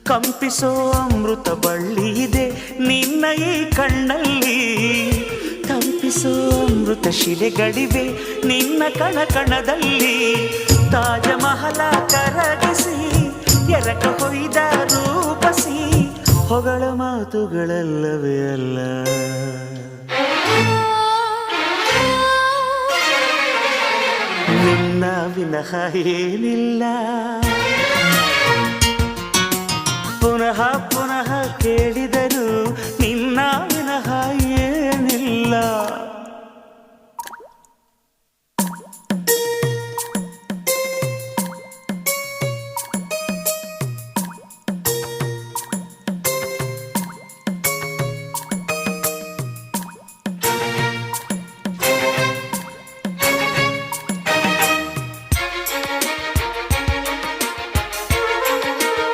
ಕಂಪಿಸೋ ಅಮೃತ ಬಳ್ಳಿ ಇದೆ ನಿನ್ನ ಈ ಕಣ್ಣಲ್ಲಿ, ತಂಪಿಸೋ ಅಮೃತ ಶಿಲೆಗಳಿವೆ ನಿನ್ನ ಕಣ ಕಣದಲ್ಲಿ. ತಾಜ ಮಹಲ ಕರಗಿಸಿ ಎರಕ ಹೊಯ್ದ ರೂಪಸಿ ಹೊಗಳ ಮಾತುಗಳಲ್ಲವೇ ಅಲ್ಲ. ನಿನ್ನ ವಿನಃ ಏನಿಲ್ಲ, ಪುನಃ ಪುನಃ ಕೇಳಿದ